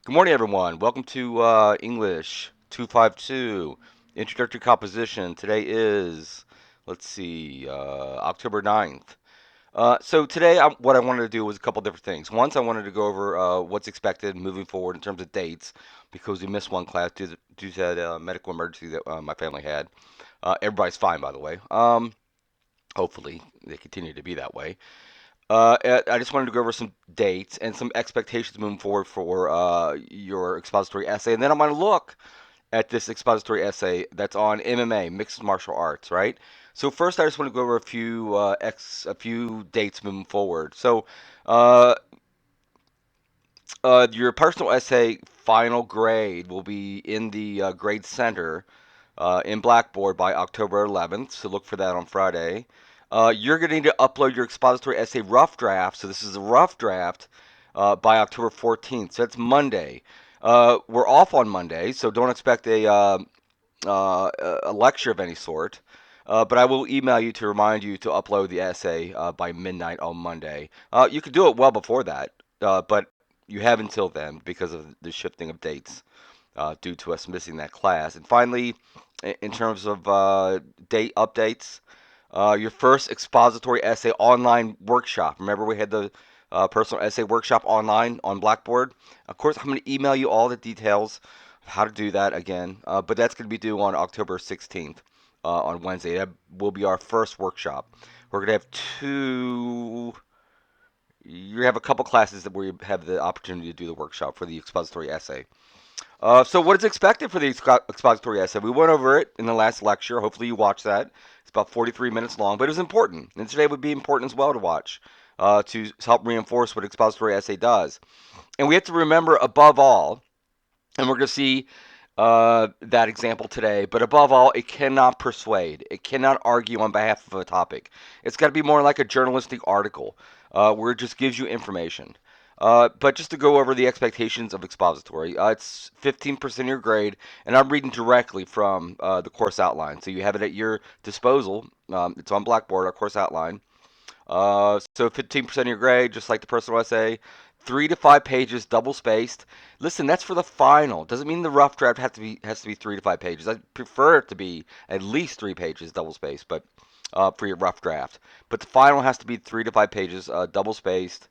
Good morning, everyone. Welcome to English 252 Introductory Composition. Today is, let's see, October 9th. So today, what I wanted to do was a couple different things. Once, I wanted to go over what's expected moving forward in terms of dates because we missed one class due to that medical emergency that my family had. Everybody's fine, by the way. Hopefully, they continue to be that way. I just wanted to go over some dates and some expectations moving forward for your expository essay, and then I'm going to look at this expository essay that's on MMA, mixed martial arts, right? So first, I just want to go over a few dates moving forward. So, uh, your personal essay final grade will be in the grade center in Blackboard by October 11th, so look for that on Friday. You're going to need to upload your expository essay rough draft, so this is a rough draft, by October 14th, so that's Monday. We're off on Monday, so don't expect a lecture of any sort. But I will email you to remind you to upload the essay by midnight on Monday. You could do it well before that, but you have until then because of the shifting of dates due to us missing that class. And finally, in terms of date updates, your first expository essay online workshop. Remember, we had the personal essay workshop online on Blackboard. Of course, I'm going to email you all the details of how to do that again, but that's going to be due on October 16th on Wednesday. That will be our first workshop. We're going to have two. You have a couple classes that where you have the opportunity to do the workshop for the expository essay. So what is expected for the expository essay? We went over it in the last lecture. Hopefully you watched that. It's about 43 minutes long, but it was important. And today would be important as well to watch to help reinforce what expository essay does. And we have to remember above all, and we're going to see that example today, but above all, it cannot persuade. It cannot argue on behalf of a topic. It's got to be more like a journalistic article where it just gives you information. But just to go over the expectations of expository, it's 15% of your grade, and I'm reading directly from the course outline. So you have it at your disposal. It's on Blackboard, our course outline. So 15% of your grade, just like the personal essay, 3 to 5 pages, double spaced. Listen, that's for the final. Doesn't mean the rough draft has to be 3 to 5 pages. I prefer it to be at least 3 pages, double spaced, but for your rough draft. But the final has to be 3 to 5 pages, double spaced.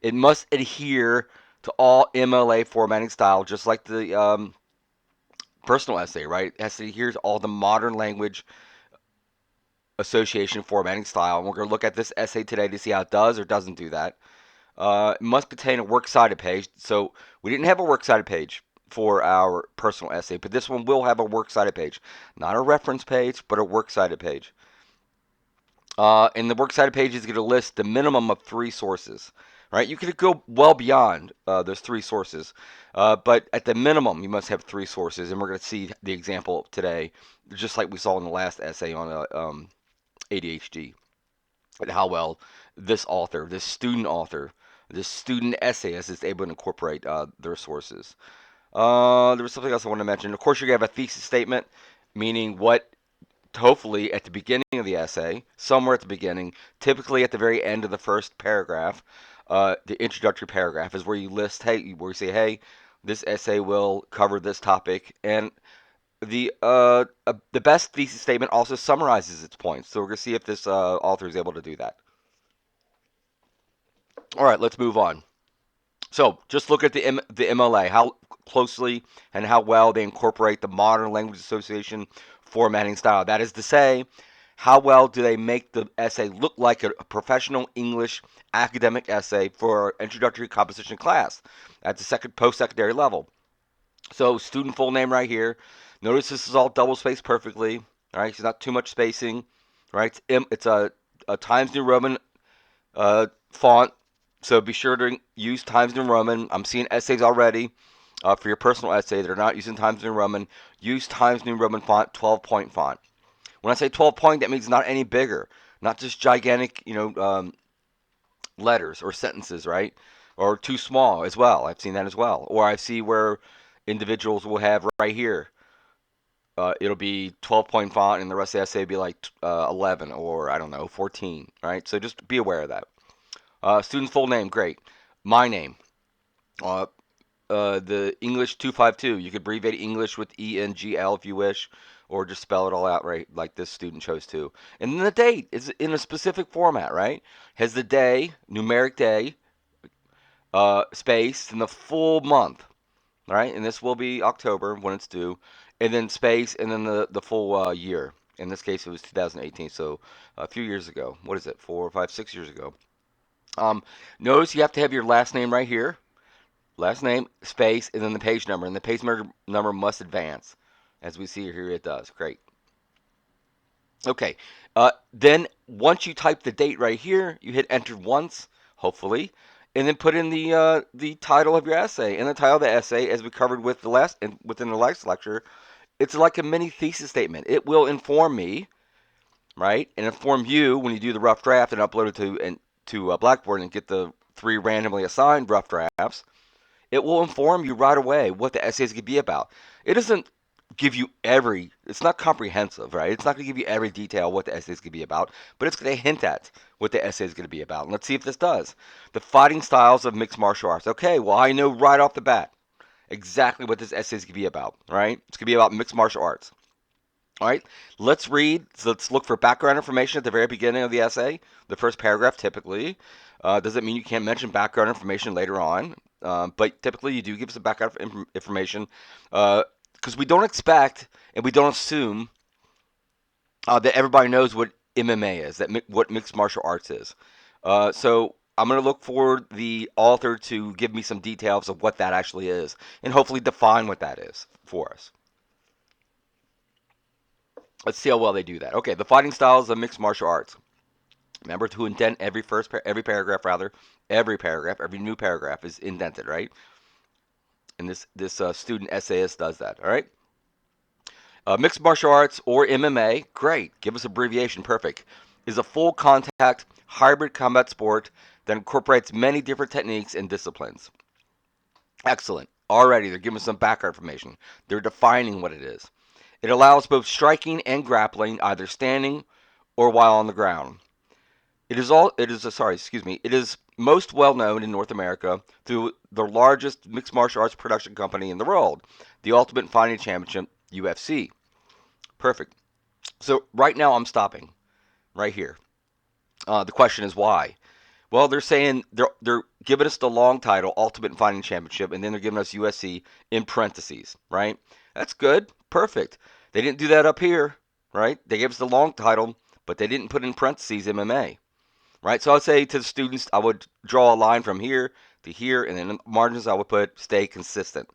It must adhere to all MLA formatting style, just like the personal essay, right? It has to adhere to all the modern language association formatting style. And we're going to look at this essay today to see how it does or doesn't do that. It must contain a works cited page. So we didn't have a works cited page for our personal essay, but this one will have a works cited page. Not a reference page, but a works cited page. And the works cited page is going to list the minimum of 3 sources. Right? You could go well beyond those 3 sources, but at the minimum, you must have 3 sources. And we're going to see the example today, just like we saw in the last essay on ADHD, and how well this author, this student essayist is able to incorporate their sources. There was something else I wanted to mention. Of course, you have a thesis statement, meaning what, hopefully, at the beginning of the essay, somewhere at the beginning, typically at the very end of the first paragraph, the introductory paragraph is where you list, hey, where you say, hey, this essay will cover this topic, and the best thesis statement also summarizes its points. So we're gonna see if this author is able to do that. All right, let's move on. So just look at the MLA, how closely and how well they incorporate the Modern Language Association formatting style. That is to say, how well do they make the essay look like a professional English academic essay for introductory composition class at the second post-secondary level. So student full name right here. Notice this is all double spaced perfectly. All right, so not too much spacing. Right, it's a Times New Roman font. So be sure to use Times New Roman. I'm seeing essays already for your personal essay that are not using Times New Roman. Use Times New Roman font, 12-point font. When I say 12 point, that means not any bigger, not just gigantic, letters or sentences, right? Or too small as well. I've seen that as well. Or I see where individuals will have right here. It'll be 12-point font, and the rest of the essay will be like 11 or I don't know 14, right? So just be aware of that. Student's full name, great. My name. Uh, the English 252. You could abbreviate English with ENGL if you wish, or just spell it all out right, like this student chose to. And then the date is in a specific format, right? Has the day, numeric day, space, and the full month, right? And this will be October when it's due, and then space, and then the full year. In this case, it was 2018, so a few years ago. What is it? 4, 5, 6 years ago. Um, Notice you have to have your last name right here, last name, space, and then the page number, and the number must advance, as we see here. It does. Great. Okay. Then once you type the date right here, you hit enter once, hopefully, and then put in the title of your essay. And the title of the essay, as we covered with within the last lecture, it's like a mini thesis statement. It will inform me, right, and inform you when you do the rough draft and upload it to Blackboard and get the 3 randomly assigned rough drafts. It will inform you right away what the essay is going to be about. It doesn't give you it's not comprehensive, right? It's not going to give you every detail what the essay is going to be about, but it's going to hint at what the essay is going to be about. And let's see if this does. The fighting styles of mixed martial arts. Okay, well, I know right off the bat exactly what this essay is going to be about, right? It's going to be about mixed martial arts. All right, let's read. So let's look for background information at the very beginning of the essay, the first paragraph typically. Doesn't mean you can't mention background information later on, but typically you do give us a background information because we don't expect and we don't assume that everybody knows what MMA is, what mixed martial arts is. So I'm going to look for the author to give me some details of what that actually is and hopefully define what that is for us. Let's see how well they do that. Okay, the fighting styles of mixed martial arts. Remember to indent every every paragraph, every new paragraph is indented, right? And this student essayist does that. All right. Mixed martial arts or MMA, great. Give us abbreviation, perfect. Is a full contact hybrid combat sport that incorporates many different techniques and disciplines. Excellent. Already, they're giving us some background information. They're defining what it is. It allows both striking and grappling, either standing or while on the ground. It is most well known in North America through the largest mixed martial arts production company in the world, the Ultimate Fighting Championship, UFC. Perfect. So right now I'm stopping right here. The question is why? Well, they're saying they're giving us the long title, Ultimate Fighting Championship, and then they're giving us UFC in parentheses, right? That's good. Perfect. They didn't do that up here, right? They gave us the long title, but they didn't put in parentheses MMA, right? So I'd say to the students, I would draw a line from here to here, and then in the margins I would put stay consistent.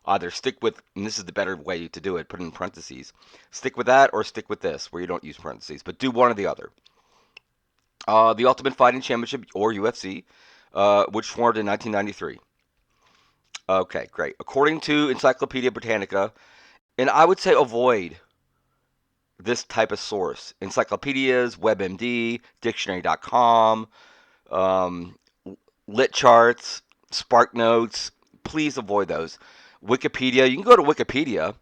Either stick with, and this is the better way to do it, put in parentheses. Stick with that or stick with this, where you don't use parentheses, but do one or the other. The Ultimate Fighting Championship, or UFC, which formed in 1993. Okay, great. According to Encyclopedia Britannica, and I would say avoid this type of source. Encyclopedias, WebMD, Dictionary.com, um, Lit Charts, Spark Notes. Please avoid those. Wikipedia. You can go to Wikipedia,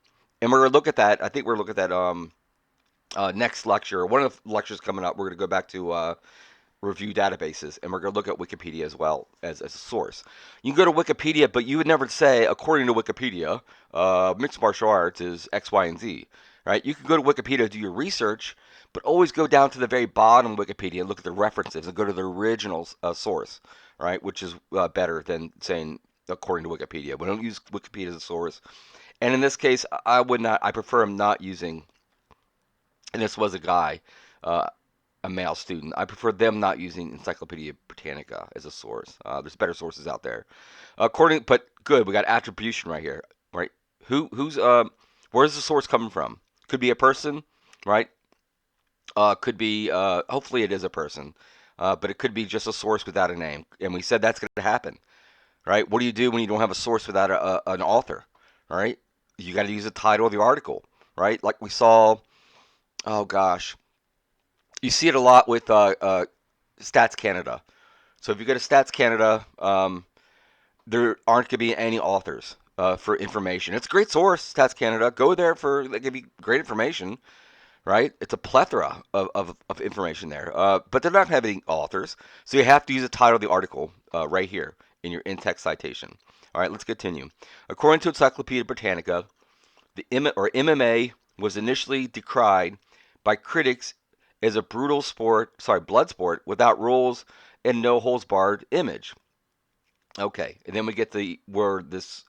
and we're going to look at that. I think we're looking at that next lecture. One of the lectures coming up, we're going to go back to review databases, and we're going to look at Wikipedia as well as a source. You can go to Wikipedia, but you would never say, according to Wikipedia, mixed martial arts is X, Y, and Z, right? You can go to Wikipedia, do your research, but always go down to the very bottom of Wikipedia and look at the references and go to the original source, right? Which is better than saying according to Wikipedia. We don't use Wikipedia as a source. And in this case, I prefer not using, and this was a guy, uh, a male student. I prefer them not using Encyclopedia Britannica as a source. There's better sources out there. But good, we got attribution right here, right? Where's the source coming from? Could be a person, right? Could be, hopefully it is a person, but it could be just a source without a name. And we said that's going to happen, right? What do you do when you don't have a source without an author, right? You got to use the title of the article, right? Like we saw, oh gosh, you see it a lot with Stats Canada. So if you go to Stats Canada, there aren't going to be any authors for information. It's a great source, Stats Canada. Go there they give you great information, right? It's a plethora of information there. But they're not having authors, so you have to use the title of the article right here in your in-text citation. All right, let's continue. According to Encyclopedia Britannica, the MMA was initially decried by critics as a brutal blood sport without rules and no holds barred image. Okay, and then we get the word this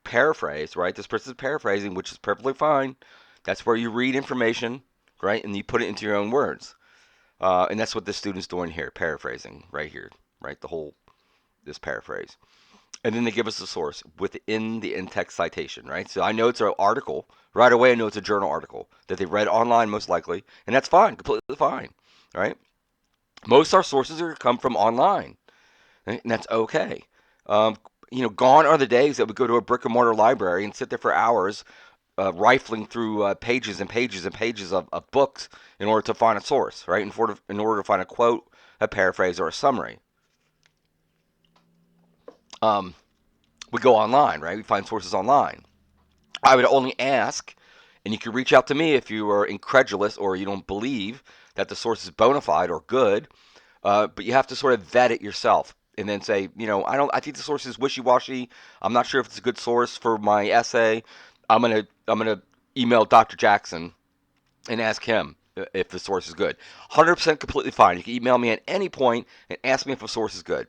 paraphrase, right? This person's paraphrasing, which is perfectly fine. That's where you read information, right, and you put it into your own words. And that's what this student's doing here, paraphrasing right here, right? The whole this paraphrase. And then they give us the source within the in-text citation, right? So I know it's an article. Right away, I know it's a journal article that they read online, most likely, and that's fine, completely fine, right? Most of our sources are going to come from online, right? And that's okay. Um, gone are the days that we go to a brick and mortar library and sit there for hours rifling through pages and pages and pages of books in order to find a source, right? In order to find a quote, a paraphrase, or a summary. Um, we go online, right? We find sources online. I would only ask, and you can reach out to me if you are incredulous or you don't believe that the source is bona fide or good, but you have to sort of vet it yourself and then say, I think the source is wishy-washy. I'm not sure if it's a good source for my essay. I'm gonna email Dr. Jackson and ask him if the source is good. 100% completely fine. You can email me at any point and ask me if a source is good.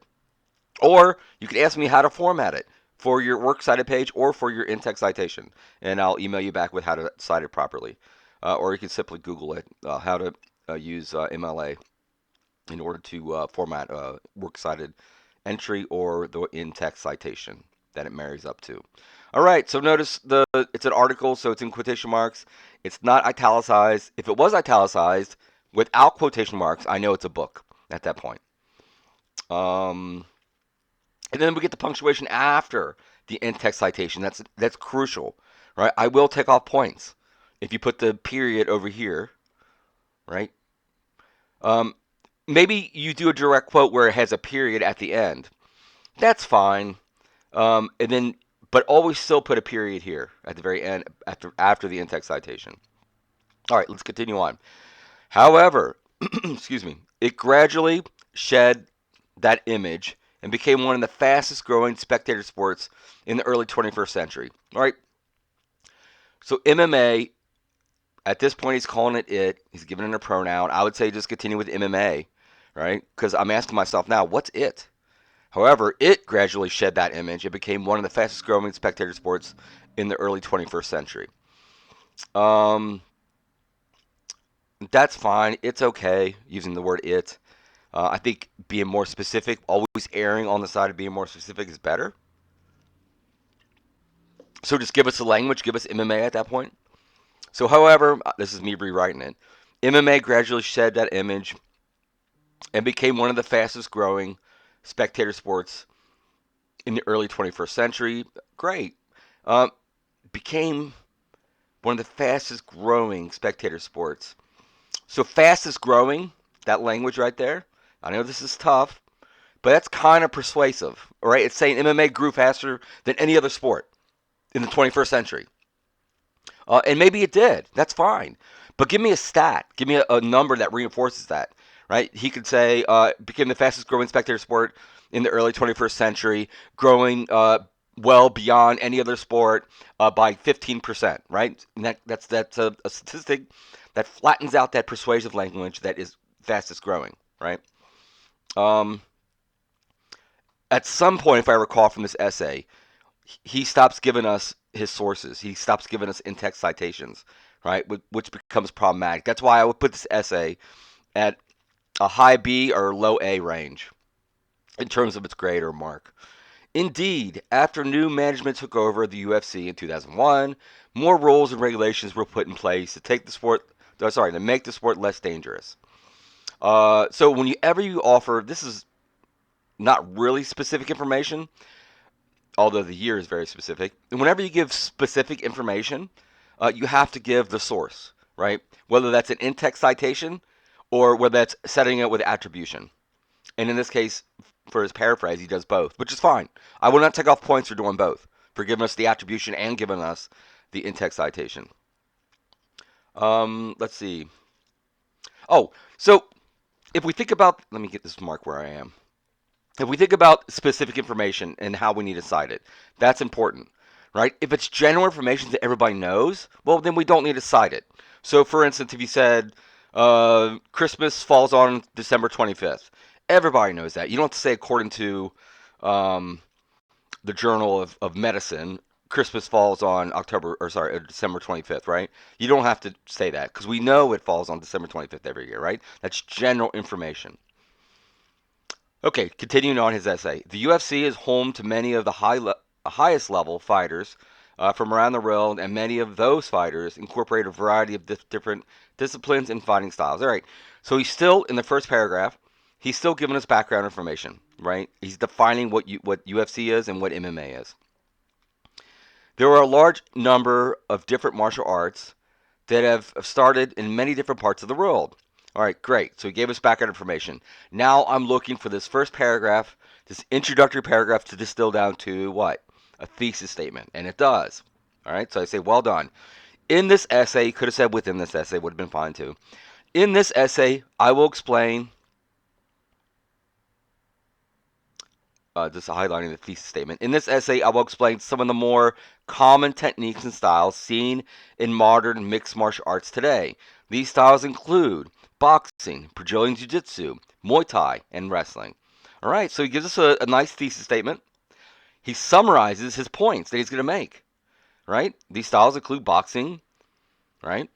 Or you can ask me how to format it for your works cited page or for your in-text citation, and I'll email you back with how to cite it properly. Or you can simply Google it, how to use MLA in order to format a works cited entry or the in-text citation that it marries up to. All right, so notice it's an article, so it's in quotation marks. It's not italicized. If it was italicized without quotation marks, I know it's a book at that point. Um, and then we get the punctuation after the in-text citation. That's crucial, right? I will take off points if you put the period over here, right? Um, maybe you do a direct quote where it has a period at the end. That's fine. And then, but always still put a period here at the very end after the in-text citation. All right, let's continue on. However, excuse me, it gradually shed that image and became one of the fastest growing spectator sports in the early 21st century. All right, so MMA, at this point, he's calling it it. He's giving it a pronoun. I would say just continue with MMA, right? Because I'm asking myself now, what's it? However, it gradually shed that image. It became one of the fastest growing spectator sports in the early 21st century. Um, that's fine. It's okay using the word it. I think being more specific, always erring on the side of being more specific is better. So just give us the language, give us MMA at that point. So, however, this is me rewriting it. MMA gradually shed that image and became one of the fastest growing spectator sports in the early 21st century. Great. Um, became one of the fastest growing spectator sports. So, fastest growing, that language right there. I know this is tough, but that's kind of persuasive, right? It's saying MMA grew faster than any other sport in the 21st century. And maybe it did. That's fine. But give me a stat. Give me a number that reinforces that, right? He could say became the fastest growing spectator sport in the early 21st century, growing well beyond any other sport by 15%, right? And that's a statistic that flattens out that persuasive language that is fastest growing, right? Um, at some point, if I recall from this essay, he stops giving us his sources. He stops giving us in-text citations, right? Which becomes problematic. That's why I would put this essay at a high B or low A range in terms of its grade or mark. Indeed, after new management took over the UFC in 2001, more rules and regulations were put in place to to make the sport less dangerous. So whenever you offer, this is not really specific information, although the year is very specific. And whenever you give specific information, you have to give the source, right? Whether that's an in-text citation or whether that's setting it with attribution. And in this case, for his paraphrase, he does both, which is fine. I will not take off points for doing both, for giving us the attribution and giving us the in-text citation. Let's see. Oh, so if we think about, let me get this mark where I am. if we think about specific information and how we need to cite it, that's important, right? If it's general information that everybody knows, well, then we don't need to cite it. So, for instance, if you said Christmas falls on December 25th, everybody knows that. You don't have to say according to um, the Journal of Medicine, Christmas falls on December 25th, right? You don't have to say that because we know it falls on December 25th every year, right? That's general information. Okay, continuing on his essay. The UFC is home to many of the highest level fighters from around the world, and many of those fighters incorporate a variety of different disciplines and fighting styles. All right, so he's still in the first paragraph. He's still giving us background information, right? He's defining what UFC is and what MMA is. There are a large number of different martial arts that have started in many different parts of the world. All right, great. So he gave us background information. Now I'm looking for this first paragraph, this introductory paragraph to distill down to what? A thesis statement. And it does. All right, so I say, well done. In this essay, you could have said within this essay, would have been fine too. In this essay, I will explain just highlighting the thesis statement. In this essay, I will explain some of the more common techniques and styles seen in modern mixed martial arts today. These styles include boxing, Brazilian Jiu Jitsu, Muay Thai, and wrestling. All right, so he gives us a nice thesis statement. He summarizes his points that he's going to make. Right? These styles include boxing, right?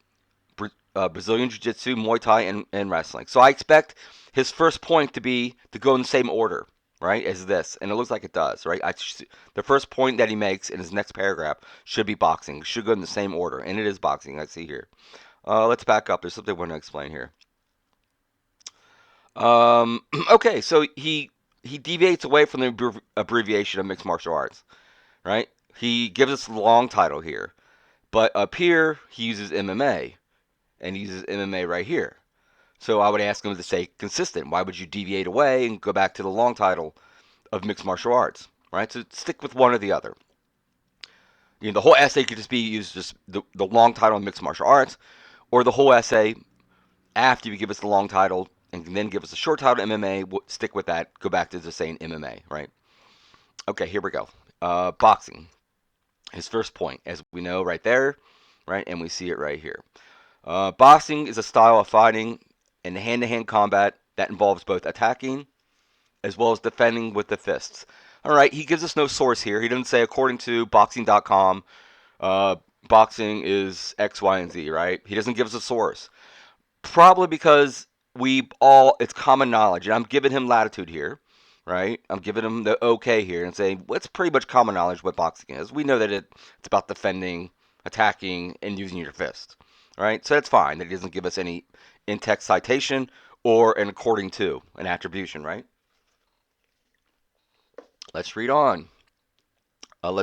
Brazilian Jiu Jitsu, Muay Thai, and wrestling. So I expect his first point to go in the same order, right, as this, and it looks like it does, right? The first point that he makes in his next paragraph should be boxing. It should go in the same order, and it is boxing. I see here. Let's back up. There's something I want to explain here. Okay, so he deviates away from the abbreviation of mixed martial arts, right? He gives us the long title here, but up here he uses MMA, and he uses MMA right here. So I would ask him to stay consistent. Why would you deviate away and go back to the long title of mixed martial arts, right? So stick with one or the other. You know, the whole essay could just be used just the long title of mixed martial arts, or the whole essay after you give us the long title and then give us a short title MMA. Stick with that. Go back to just saying MMA, right? Okay, here we go. Boxing. His first point, as we know right there, right, and we see it right here. Boxing is a style of fighting in hand-to-hand combat that involves both attacking as well as defending with the fists. All right, he gives us no source here. He doesn't say according to boxing.com, uh, boxing is X, Y, and Z, right? He doesn't give us a source. Probably because it's common knowledge, and I'm giving him latitude here, right? I'm giving him the okay here and saying, well, it's pretty much common knowledge what boxing is. We know that it's about defending, attacking, and using your fist, right? So that's fine. That he doesn't give us any in-text citation or an according to, an attribution, right? Let's read on.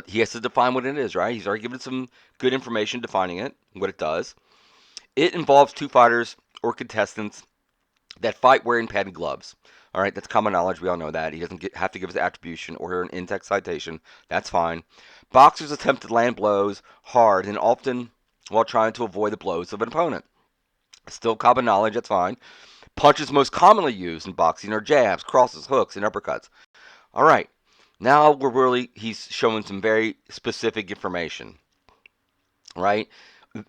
He has to define what it is, right? He's already given some good information defining it, what it does. It involves two fighters or contestants that fight wearing padded gloves. All right, that's common knowledge. We all know that. He doesn't have to give us attribution or an in-text citation. That's fine. Boxers attempt to land blows hard and often while trying to avoid the blows of an opponent. Still common knowledge. That's fine. Punches most commonly used in boxing are jabs, crosses, hooks, and uppercuts. All right. Now he's showing some very specific information, right?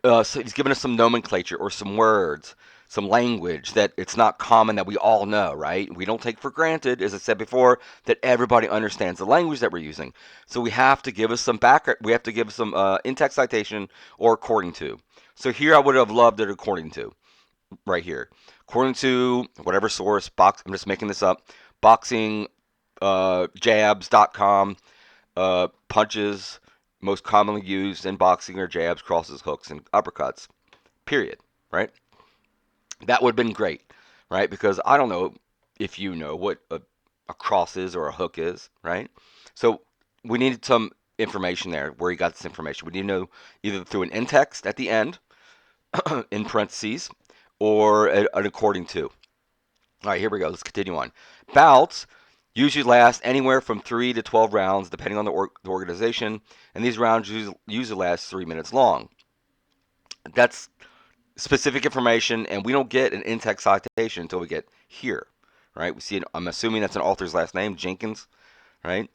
So he's given us some nomenclature or some words, some language that it's not common that we all know, right? We don't take for granted, as I said before, that everybody understands the language that we're using. So we have to give us some background. We have to give us some in-text citation or according to. So here I would have loved it according to, right here. According to whatever source, I'm just making this up, boxing, jabs.com, punches most commonly used in boxing are jabs, crosses, hooks, and uppercuts. Period. Right? That would have been great, right? Because I don't know if you know what a cross is or a hook is, right? So we needed some information there where he got this information. We need to know either through an in-text at the end, in parentheses, or an according to. All right, here we go. Let's continue on. Bouts usually last anywhere from 3 to 12 rounds, depending on the organization, and these rounds usually last 3 minutes long. That's specific information, and we don't get an in-text citation until we get here, right? We see it, I'm assuming that's an author's last name, Jenkins, right?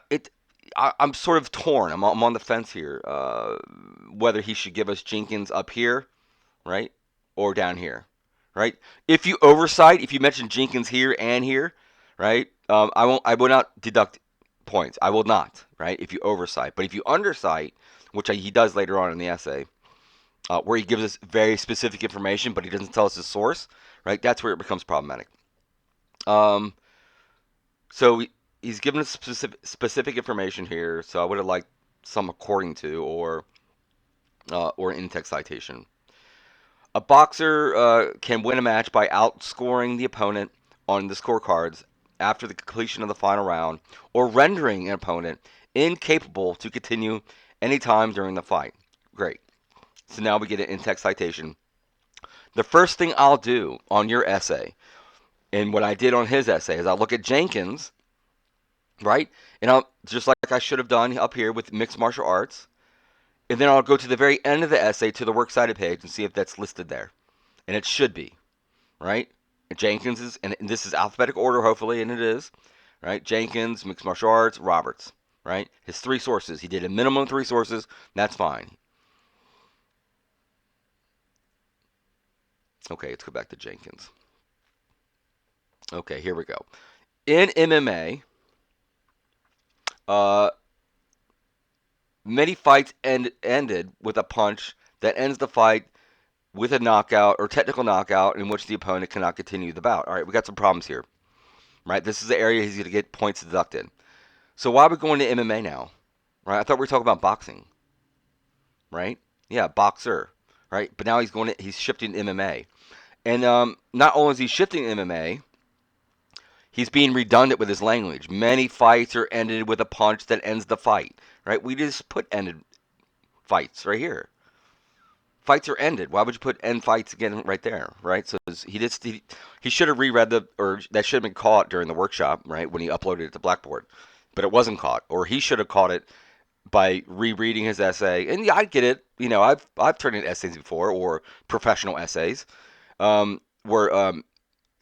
It, I'm sort of torn. I'm on the fence here, whether he should give us Jenkins up here, right, or down here, right? If you oversight, if you mention Jenkins here and here, right, I will not deduct points. I will not, right? If you oversight, but if you undersight, which he does later on in the essay, where he gives us very specific information, but he doesn't tell us the source, right? That's where it becomes problematic. Um, so he's given us specific information here. So I would have liked some according to or in text citation. A boxer can win a match by outscoring the opponent on the scorecards after the completion of the final round, or rendering an opponent incapable to continue any time during the fight. Great. So now we get an in-text citation. The first thing I'll do on your essay, and what I did on his essay, is I'll look at Jenkins, right? And I'll, just like I should have done up here with mixed martial arts, and then I'll go to the very end of the essay to the works cited page and see if that's listed there. And it should be, right? Jenkins is, and this is alphabetic order, hopefully, and it is, right? Jenkins, mixed martial arts, Roberts, right? His three sources. He did a minimum of three sources. That's fine. Okay, let's go back to Jenkins. Okay, here we go. In MMA, uh, many fights ended with a punch that ends the fight with a knockout or technical knockout in which the opponent cannot continue the bout. All right, we got some problems here, right? This is the area he's going to get points deducted. So why are we going to MMA now, right? I thought we were talking about boxing, right? Yeah, boxer, right? But now he's shifting to MMA, and not only is he shifting to MMA, he's being redundant with his language. Many fights are ended with a punch that ends the fight, right? We just put ended fights right here. Fights are ended. Why would you put end fights again right there, right? So he should have reread or that should have been caught during the workshop, right, when he uploaded it to Blackboard, but it wasn't caught, or he should have caught it by rereading his essay. And yeah, I get it. I've turned in essays before or professional essays, where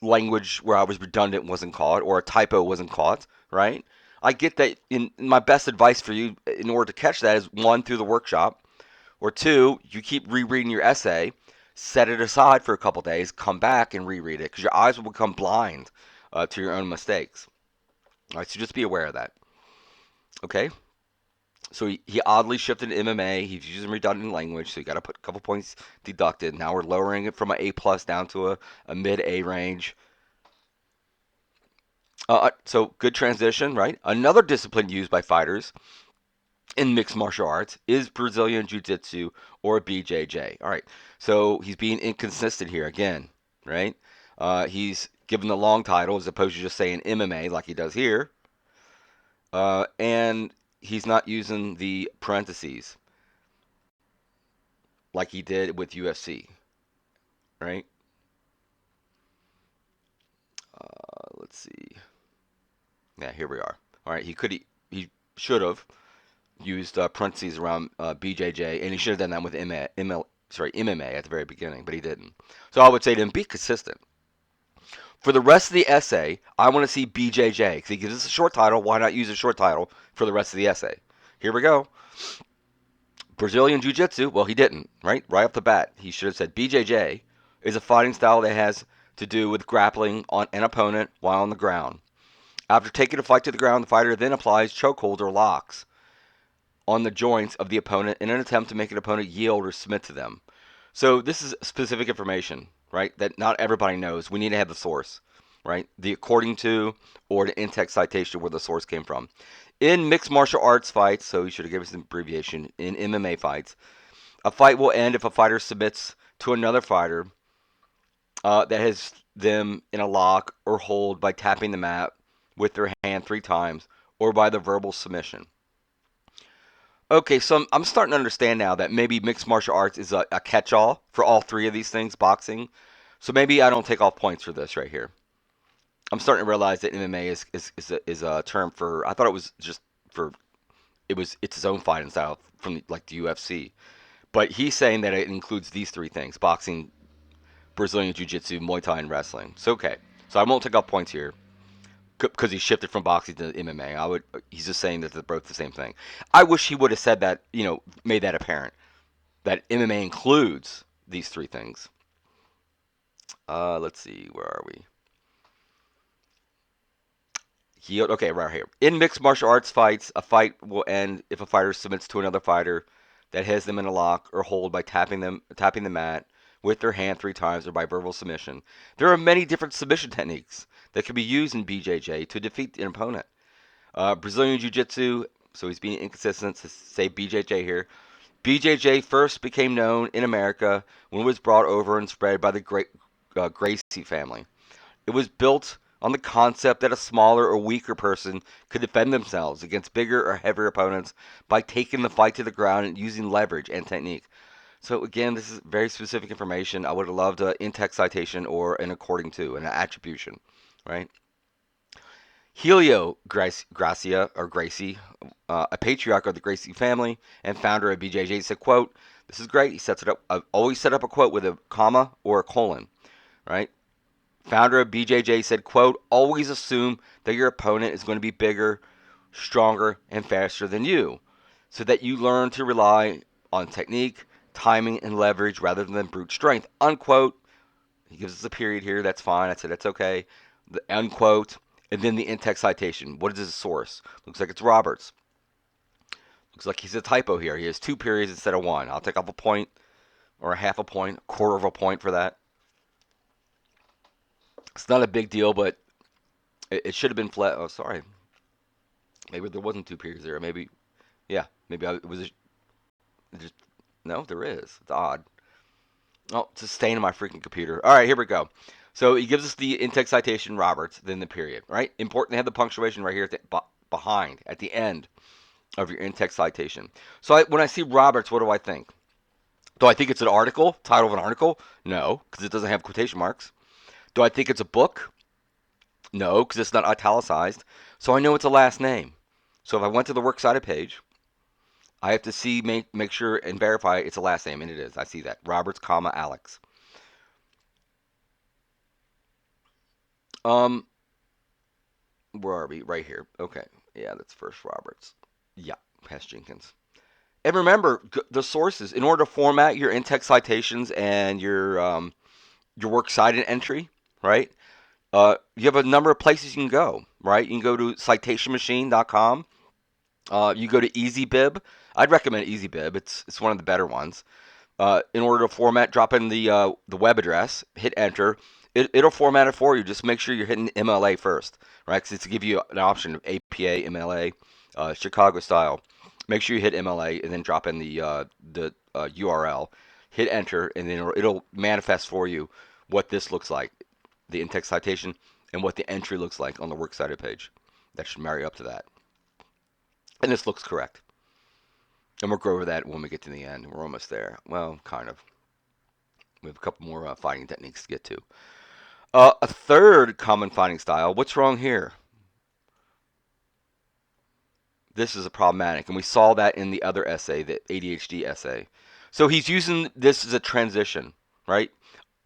language where I was redundant wasn't caught or a typo wasn't caught, right? I get that. In my best advice for you in order to catch that is one, through the workshop, or two, you keep rereading your essay, set it aside for a couple days, come back and reread it because your eyes will become blind to your own mistakes. All right, so just be aware of that. Okay, so he oddly shifted to MMA. He's using redundant language, so you got to put a couple points deducted. Now we're lowering it from an A plus down to a mid A range. So good transition, right? Another discipline used by fighters in mixed martial arts is Brazilian Jiu-Jitsu or BJJ. All right, so he's being inconsistent here again, right? He's given the long title as opposed to just saying MMA like he does here, and he's not using the parentheses like he did with UFC, right? Let's see. Yeah, here we are. All right, he should have used parentheses around BJJ, and he should have done that with MMA at the very beginning, but he didn't. So I would say to him, be consistent. For the rest of the essay, I want to see BJJ because he gives us a short title. Why not use a short title for the rest of the essay? Here we go. Brazilian Jiu-Jitsu. Well, he didn't, right? Right off the bat, he should have said BJJ is a fighting style that has to do with grappling on an opponent while on the ground. After taking a fight to the ground, the fighter then applies chokeholds or locks on the joints of the opponent in an attempt to make an opponent yield or submit to them. So this is specific information, right, that not everybody knows. We need to have the source, right? The according to or the in-text citation where the source came from. In mixed martial arts fights, so you should have given us an abbreviation, in MMA fights, a fight will end if a fighter submits to another fighter that has them in a lock or hold by tapping the mat with their hand 3 times or by the verbal submission. Okay, so I'm starting to understand now that maybe mixed martial arts is a catch-all for all three of these things, boxing. So maybe I don't take off points for this right here. I'm starting to realize that MMA is a term for. I thought it was just for. It's its own fighting style from like the UFC, but he's saying that it includes these three things: boxing, Brazilian Jiu-Jitsu, Muay Thai, and wrestling. So okay, so I won't take off points here because he shifted from boxing to MMA. I would. He's just saying that they're both the same thing. I wish he would have said that. Made that apparent that MMA includes these three things. Let's see, where are we? Okay, right here. In mixed martial arts fights, a fight will end if a fighter submits to another fighter that has them in a lock or hold by tapping the mat with their hand 3 times or by verbal submission. There are many different submission techniques that can be used in BJJ to defeat an opponent. Brazilian Jiu-Jitsu, so he's being inconsistent to say BJJ here. BJJ first became known in America when it was brought over and spread by the Gracie family. It was built on the concept that a smaller or weaker person could defend themselves against bigger or heavier opponents by taking the fight to the ground and using leverage and technique. So again, this is very specific information. I would have loved an in-text citation or an according to, an attribution, right? Helio Gracia, or Gracie, a patriarch of the Gracie family and founder of BJJ, said, quote, this is great. He sets it up. I've always set up a quote with a comma or a colon, right? Founder of BJJ said, quote, always assume that your opponent is going to be bigger, stronger, and faster than you so that you learn to rely on technique, timing, and leverage rather than brute strength, unquote. He gives us a period here. That's fine. I said, that's okay. The unquote. And then the in-text citation. What is his source? Looks like it's Roberts. Looks like he's a typo here. He has 2 periods instead of 1. I'll take off a point or a half a point, a quarter of a point for that. It's not a big deal, but it should have been flat. Oh, sorry. Maybe there wasn't 2 periods there. Maybe, yeah. Maybe it was just, no, there is. It's odd. Oh, it's a stain on my freaking computer. All right, here we go. So he gives us the in-text citation, Roberts, then the period, right? Important to have the punctuation right here at behind, at the end of your in-text citation. So when I see Roberts, what do I think? Do I think it's an article, title of an article? No, because it doesn't have quotation marks. Do I think it's a book? No, because it's not italicized. So I know it's a last name. So if I went to the works cited page, I have to see, make sure and verify it's a last name, and it is. I see that. Roberts, comma, Alex. Um, where are we? Right here. Okay. Yeah, that's first Roberts. Yeah, past Jenkins. And remember the sources. In order to format your in-text citations and your works cited entry, right? You have a number of places you can go, right? You can go to citationmachine.com. You go to EasyBib. I'd recommend EasyBib. It's one of the better ones. In order to format, drop in the web address, hit enter. It'll format it for you. Just make sure you're hitting MLA first, right? Because it's to give you an option of APA, MLA, Chicago style. Make sure you hit MLA and then drop in the URL. Hit enter, and then it'll manifest for you what this looks like, the in-text citation, and what the entry looks like on the works cited page. That should marry up to that. And this looks correct. And we'll go over that when we get to the end. We're almost there. Well, kind of. We have a couple more fighting techniques to get to. A third common fighting style. What's wrong here? This is a problematic, and we saw that in the other essay, the ADHD essay. So he's using this as a transition, right?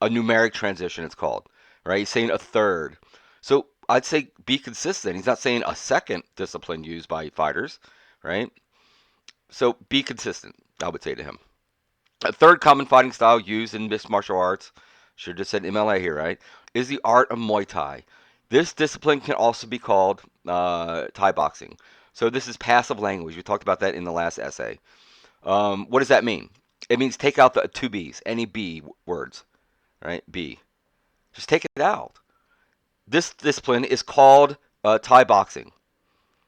A numeric transition, it's called, right? He's saying a third. So I'd say be consistent. He's not saying a second discipline used by fighters, right? So be consistent, I would say to him. A third common fighting style used in mixed martial arts, should have just said MLA here, right, is the art of Muay Thai. This discipline can also be called Thai boxing. So this is passive language. We talked about that in the last essay. What does that mean? It means take out the 2 B's, any B words, right? B. Just take it out. This discipline is called Thai boxing,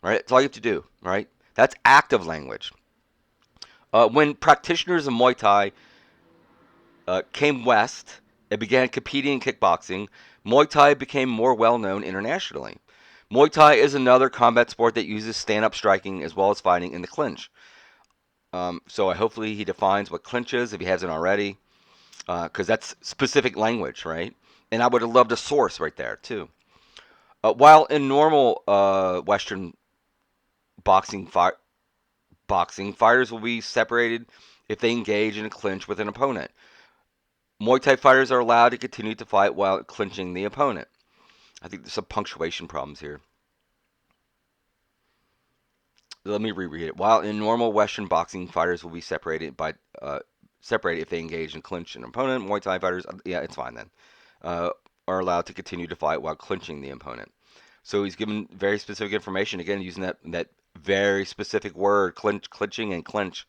right? That's all you have to do, right? That's active language. When practitioners of Muay Thai came west and began competing in kickboxing, Muay Thai became more well known internationally. Muay Thai is another combat sport that uses stand-up striking as well as fighting in the clinch. So hopefully he defines what clinch is if he hasn't already, because that's specific language, right? And I would have loved a source right there too. While in normal Western boxing, fighters will be separated if they engage in a clinch with an opponent. Muay Thai fighters are allowed to continue to fight while clinching the opponent. I think there's some punctuation problems here. Let me reread it. While in normal Western boxing, fighters will be uh, separated if they engage in clinch an opponent. Muay Thai fighters, yeah, it's fine then, uh, are allowed to continue to fight while clinching the opponent. So he's given very specific information again, using that very specific word, clinching and clinch.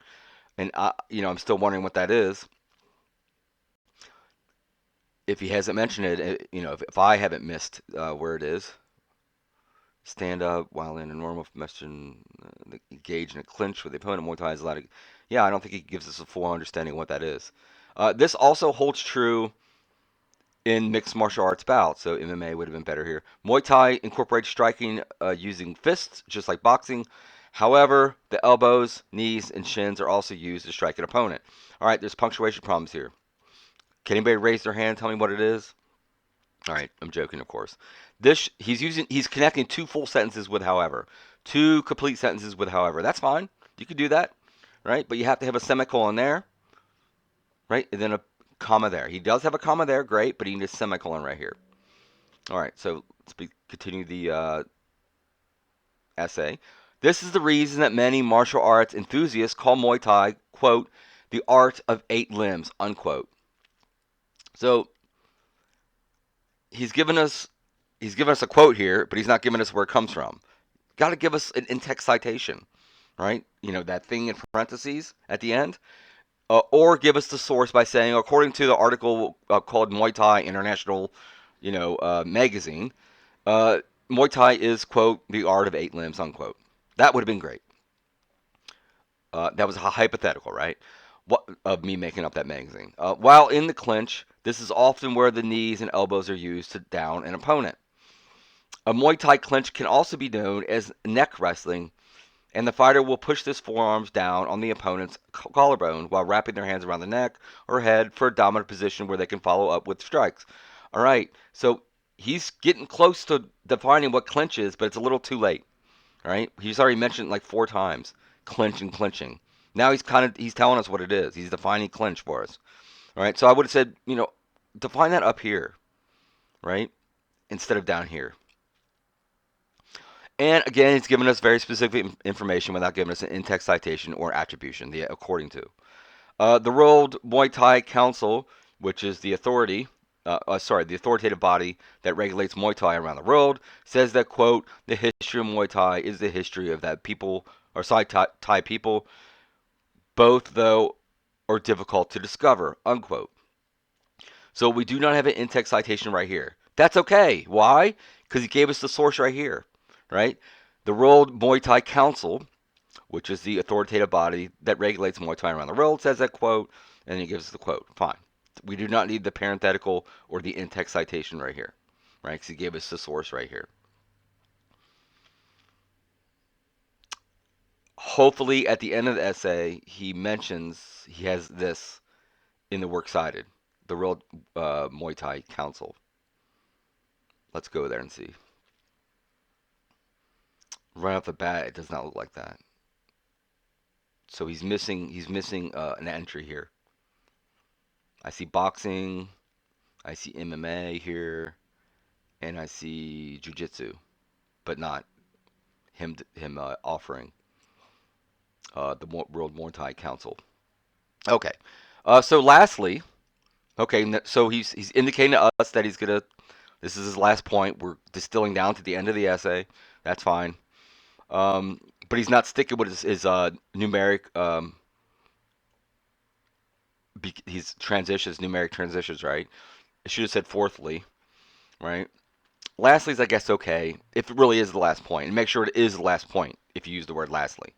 And I'm still wondering what that is. If he hasn't mentioned it, if I haven't missed where it is. Stand up while in a normal mission, engage in a clinch with the opponent. Muay Thai is allowed to. Yeah, I don't think he gives us a full understanding of what that is. This also holds true in mixed martial arts bouts, so MMA would have been better here. Muay Thai incorporates striking using fists, just like boxing. However, the elbows, knees, and shins are also used to strike an opponent. All right, there's punctuation problems here. Can anybody raise their hand and tell me what it is? All right, I'm joking, of course. He's connecting two full sentences with however, two complete sentences with however. That's fine. You could do that, right? But you have to have a semicolon there, right? And then a comma there. He does have a comma there, great, but he needs a semicolon right here. All right, so continue the essay. This is the reason that many martial arts enthusiasts call Muay Thai, quote, the art of 8 limbs, unquote. So he's given us a quote here, but he's not giving us where it comes from. Got to give us an in-text citation, right? That thing in parentheses at the end, or give us the source by saying, according to the article called Muay Thai International, magazine, uh, Muay Thai is, quote, the art of 8 limbs, unquote. That would have been great. That was a hypothetical, right? What of me making up that magazine? While in the clinch, this is often where the knees and elbows are used to down an opponent. A Muay Thai clinch can also be known as neck wrestling, and the fighter will push his forearms down on the opponent's collarbone while wrapping their hands around the neck or head for a dominant position where they can follow up with strikes. All right, so he's getting close to defining what clinch is, but it's a little too late. All right, he's already mentioned it like 4 times, clinch and clinching. Now he's telling us what it is. He's defining clinch for us. All right, so I would have said, define that up here, right, instead of down here. And again, it's given us very specific information without giving us an in-text citation or attribution, the according to. The World Muay Thai Council, which is the the authoritative body that regulates Muay Thai around the world, says that, quote, the history of Muay Thai is the history of that people, or Thai people, both though are difficult to discover, unquote. So we do not have an in-text citation right here. That's okay. Why? Because he gave us the source right here, right? The World Muay Thai Council, which is the authoritative body that regulates Muay Thai around the world, says that quote, and he gives us the quote. Fine. We do not need the parenthetical or the in-text citation right here, right? Because he gave us the source right here. Hopefully, at the end of the essay, he mentions he has this in the works cited, the World Muay Thai Council. Let's go there and see. Right off the bat, it does not look like that. So he's missing an entry here. I see boxing, I see MMA here, and I see jujitsu, but not him offering the World Muay Thai Council. Okay. So lastly, okay, so he's indicating to us that he's gonna. This is his last point. We're distilling down to the end of the essay. That's fine. But he's not sticking with his numeric. He's numeric transitions, right? It should have said fourthly, right? Lastly is, I guess, okay if it really is the last point, and make sure it is the last point if you use the word lastly.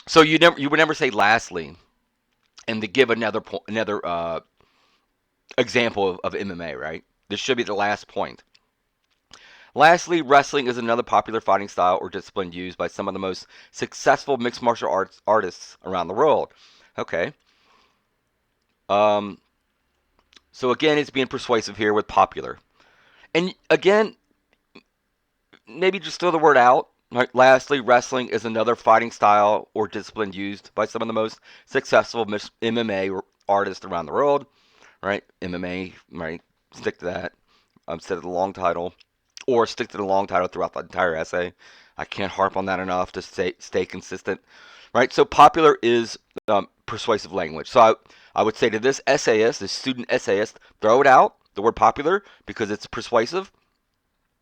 So you would never say lastly, and to give another example of MMA, right? This should be the last point. Lastly, wrestling is another popular fighting style or discipline used by some of the most successful mixed martial arts artists around the world. Okay. Um, so again, it's being persuasive here with popular. And again, maybe just throw the word out. Right. Lastly, wrestling is another fighting style or discipline used by some of the most successful MMA artists around the world, right? MMA, right? Stick to that instead of the long title, or stick to the long title throughout the entire essay. I can't harp on that enough to stay consistent, right? So popular is persuasive language. So I would say to this essayist, this student essayist, throw it out, the word popular, because it's persuasive,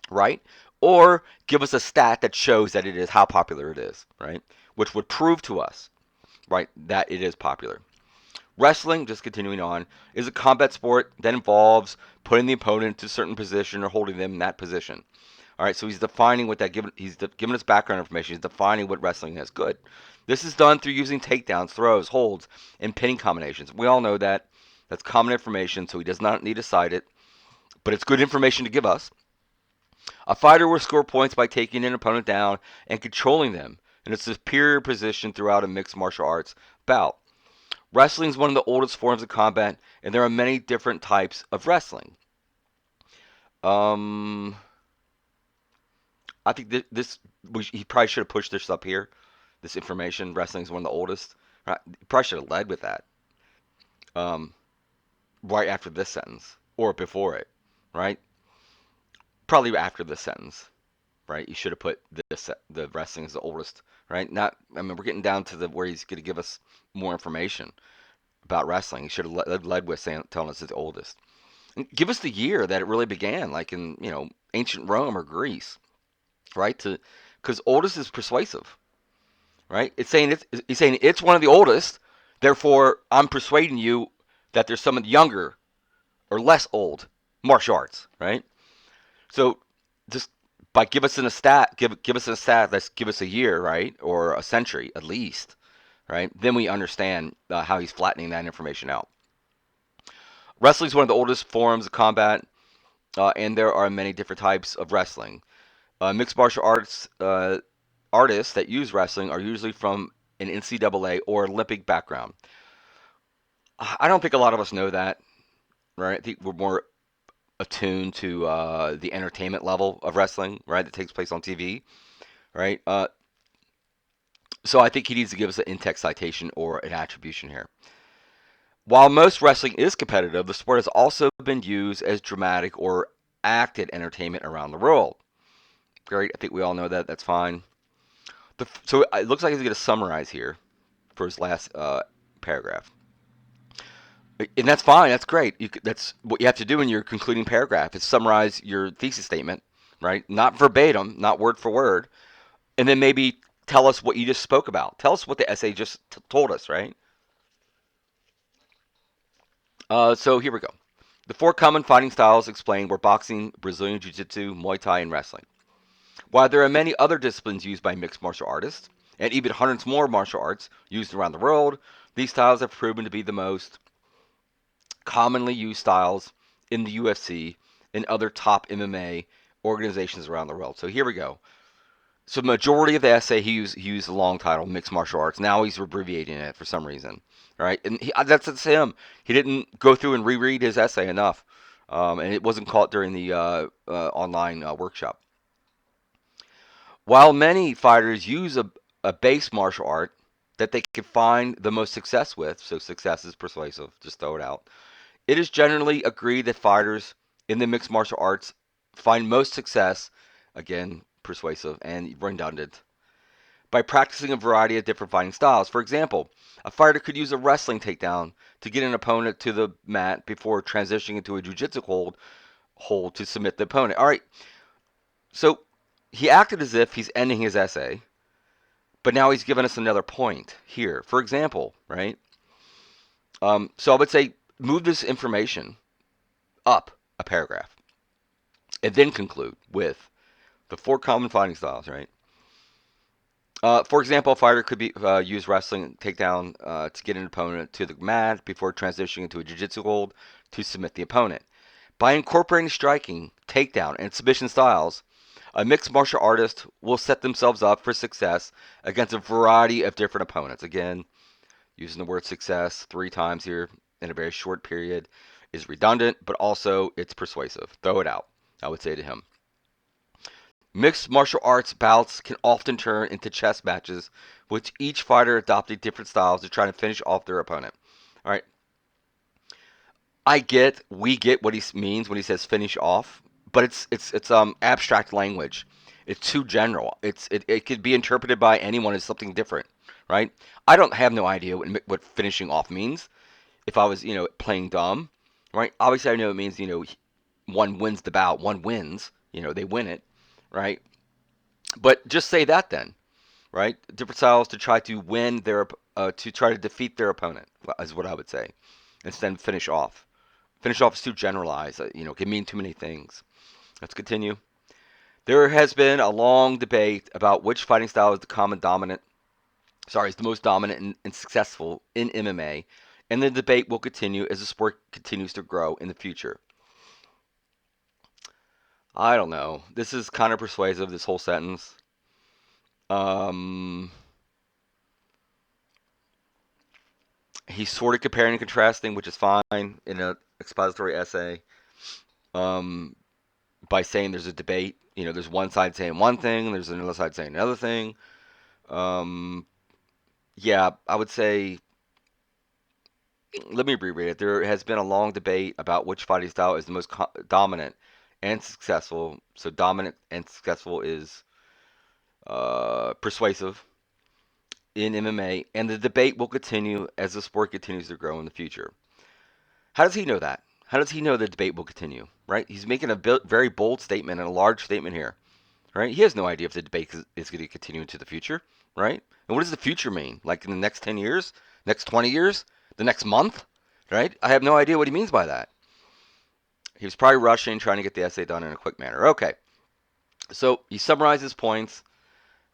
right? Or give us a stat that shows that it is how popular it is, right? Which would prove to us, right, that it is popular. Wrestling, just continuing on, is a combat sport that involves putting the opponent into a certain position or holding them in that position. All right, so he's defining what that he's giving us background information. He's defining what wrestling is. Good. This is done through using takedowns, throws, holds, and pinning combinations. We all know that. That's common information, so he does not need to cite it, but it's good information to give us. A fighter will score points by taking an opponent down and controlling them in a superior position throughout a mixed martial arts bout. Wrestling is one of the oldest forms of combat, and there are many different types of wrestling. Um, I think he probably should have pushed this up here. This information, wrestling is one of the oldest. Right? He probably should have led with that um, right after this sentence or before it, right? Probably after this sentence, right? You should have put the wrestling is the oldest, right? Not, I mean, we're getting down to the where he's going to give us more information about wrestling. He should have led with telling us it's the oldest. And give us the year that it really began, like in ancient Rome or Greece, right? Because oldest is persuasive, right? He's saying it's one of the oldest. Therefore, I'm persuading you that there's some of the younger or less old martial arts, right? So just by give us give us a stat. Let's give us a year, right, or a century at least, right? Then we understand how he's flattening that information out. Wrestling is one of the oldest forms of combat, and there are many different types of wrestling. Mixed martial arts artists that use wrestling are usually from an NCAA or Olympic background. I don't think a lot of us know that, right? I think we're more attuned to the entertainment level of wrestling, right, that takes place on TV, right? So I think he needs to give us an in-text citation or an attribution here. While most wrestling is competitive, the sport has also been used as dramatic or acted entertainment around the world. Great, I think we all know that. That's fine. So it looks like he's going to summarize here for his last paragraph. And that's fine. That's great. That's what you have to do in your concluding paragraph is summarize your thesis statement, right? Not verbatim, not word for word, and then maybe tell us what you just spoke about. Tell us what the essay just told us, right? So here we go. The four common fighting styles explained were boxing, Brazilian Jiu-Jitsu, Muay Thai, and wrestling. While there are many other disciplines used by mixed martial artists, and even hundreds more martial arts used around the world, these styles have proven to be the most commonly used styles in the UFC and other top MMA organizations around the world. So here we go. So majority of the essay he used the long title, mixed martial arts. Now he's abbreviating it for some reason, right? And that's him. He didn't go through and reread his essay enough, and it wasn't caught during the online workshop. While many fighters use a base martial art that they can find the most success with, so success is persuasive, just throw it out. It is generally agreed that fighters in the mixed martial arts find most success, again, persuasive and redundant, by practicing a variety of different fighting styles. For example, a fighter could use a wrestling takedown to get an opponent to the mat before transitioning into a jiu-jitsu hold to submit the opponent. All right, so he acted as if he's ending his essay, but now he's given us another point here. For example, right? So I would say move this information up a paragraph and then conclude with the four common fighting styles, right? For example, a fighter could use wrestling takedown to get an opponent to the mat before transitioning into a jiu-jitsu hold to submit the opponent. By incorporating striking, takedown, and submission styles, a mixed martial artist will set themselves up for success against a variety of different opponents. Again, using the word success 3 times here in a very short period is redundant, but also it's persuasive. Throw it out, I would say to him. Mixed martial arts bouts can often turn into chess matches, with each fighter adopting different styles to try to finish off their opponent. All right. We get what he means when he says finish off, but it's abstract language. It's too general. It could be interpreted by anyone as something different, right? I don't have no idea what finishing off means. If I was, playing dumb, right? Obviously, I know it means, one wins the bout, one wins, they win it, right? But just say that then, right? Different styles to try to win to try to defeat their opponent is what I would say, instead of finish off. Finish off is too generalized. Can mean too many things. Let's continue. There has been a long debate about which fighting style is the is the most dominant and successful in MMA, and the debate will continue as the sport continues to grow in the future. I don't know. This is kind of persuasive, this whole sentence. Um, he's sort of comparing and contrasting, which is fine in an expository essay. Um, by saying there's a debate. There's one side saying one thing, there's another side saying another thing. Um, yeah, I would say, let me reread it. There has been a long debate about which fighting style is the most dominant and successful. So dominant and successful is persuasive in MMA, and the debate will continue as the sport continues to grow in the future. How does he know that? How does he know the debate will continue? Right? He's making a very bold statement and a large statement here. Right? He has no idea if the debate is going to continue into the future, right? And what does the future mean? Like in the next 10 years, next 20 years, the next month, right? I have no idea what he means by that. He was probably rushing, trying to get the essay done in a quick manner. Okay, so he summarizes points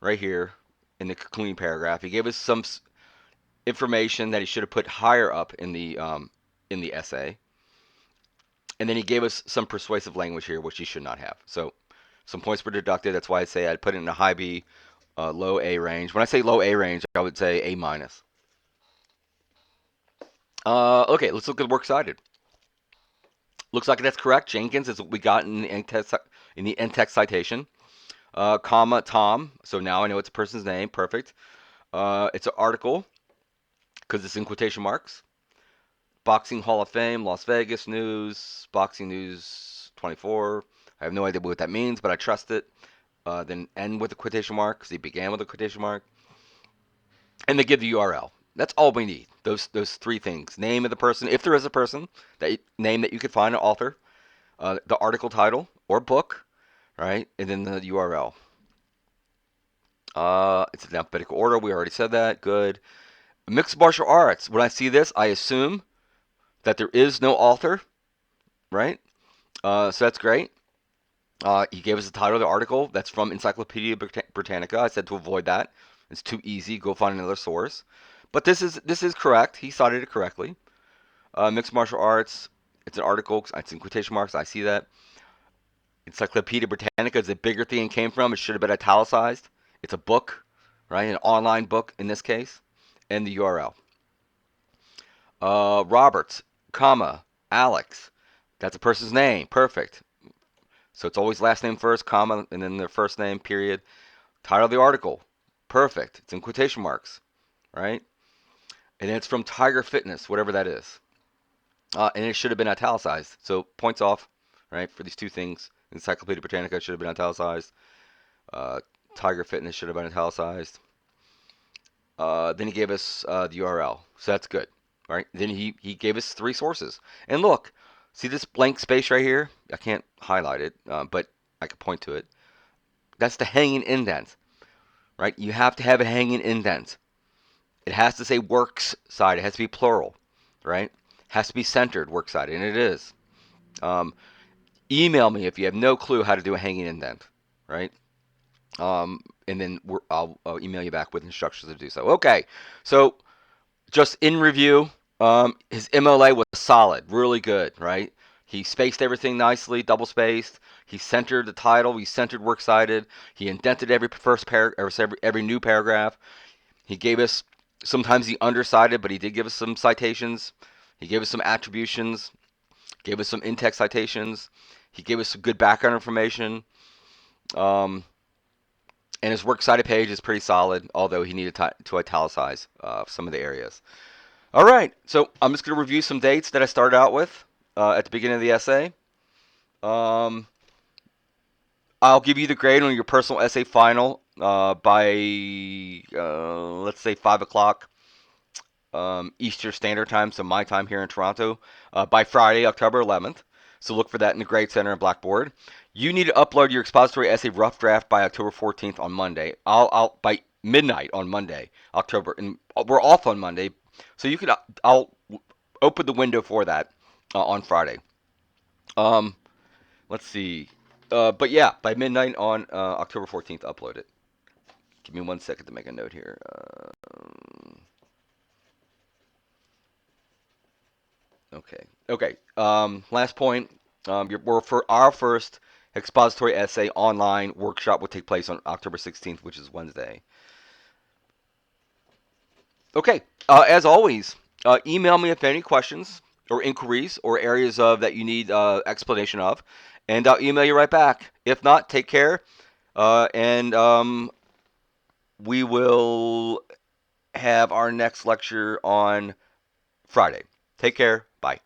right here in the concluding paragraph. He gave us some information that he should have put higher up in the essay, and then he gave us some persuasive language here, which he should not have. So some points were deducted. That's why I say I'd put it in a high B, low A range. When I say low A range, I would say A minus. Okay, let's look at works cited. Looks like that's correct. Jenkins is what we got in the in-text citation. Comma Tom. So now I know it's a person's name. Perfect. It's an article because it's in quotation marks. Boxing Hall of Fame, Las Vegas News, Boxing News 24. I have no idea what that means, but I trust it. Then end with a quotation mark because he began with a quotation mark. And they give the URL. That's all we need. Those three things: name of the person, if there is a person, name that you could find, an author, the article title or book, right, and then the URL. It's in alphabetical order. We already said that. Good. Mixed martial arts. When I see this, I assume that there is no author, right? So that's great. He gave us the title of the article. That's from Encyclopedia Britannica. I said to avoid that. It's too easy. Go find another source. But this is correct. He cited it correctly. Mixed martial arts. It's an article. It's in quotation marks. I see that. Encyclopedia Britannica is a bigger thing it came from. It should have been italicized. It's a book, right? An online book in this case. And the URL. Roberts, comma, Alex. That's a person's name. Perfect. So it's always last name first, comma, and then their first name, period. Title of the article. Perfect. It's in quotation marks, right? And it's from Tiger Fitness, whatever that is. And it should have been italicized. So points off, right, for these two things. Encyclopedia Britannica should have been italicized. Tiger Fitness should have been italicized. Then he gave us the URL. So that's good, right? Then he gave us three sources. And look, see this blank space right here? I can't highlight it, but I can point to it. That's the hanging indent, right? You have to have a hanging indent. It has to say works side. It has to be plural, right? It has to be centered works side, and it is. Um, email me if you have no clue how to do a hanging indent, right? And then I'll email you back with instructions to do so. Okay, so just in review, his MLA was solid, really good, right? He spaced everything nicely, double spaced. He centered the title. He centered works cited. He indented every first paragraph, every new paragraph. He gave us, sometimes he undercited, but he did give us some citations. He gave us some attributions, gave us some in-text citations. He gave us some good background information. Um, and his works cited page is pretty solid, although he needed to italicize some of the areas. All right, so I'm just going to review some dates that I started out with. at the beginning of the essay. Um, I'll give you the grade on your personal essay final by let's say 5 o'clock Eastern Standard Time, so my time here in Toronto, by Friday, October 11th. So look for that in the Grade Center and Blackboard. You need to upload your expository essay rough draft by October 14th on Monday. I'll by midnight on Monday, October, and we're off on Monday, so you can I'll open the window for that on Friday. Um, let's see. But yeah, by midnight on October 14th, upload it. Give me 1 second to make a note here. Okay. Okay. Last point. We're for our first expository essay online workshop will take place on October 16th, which is Wednesday. Okay. As always, email me if any questions or inquiries or areas of that you need explanation of, and I'll email you right back. If not, take care, and we will have our next lecture on Friday. Take care. Bye.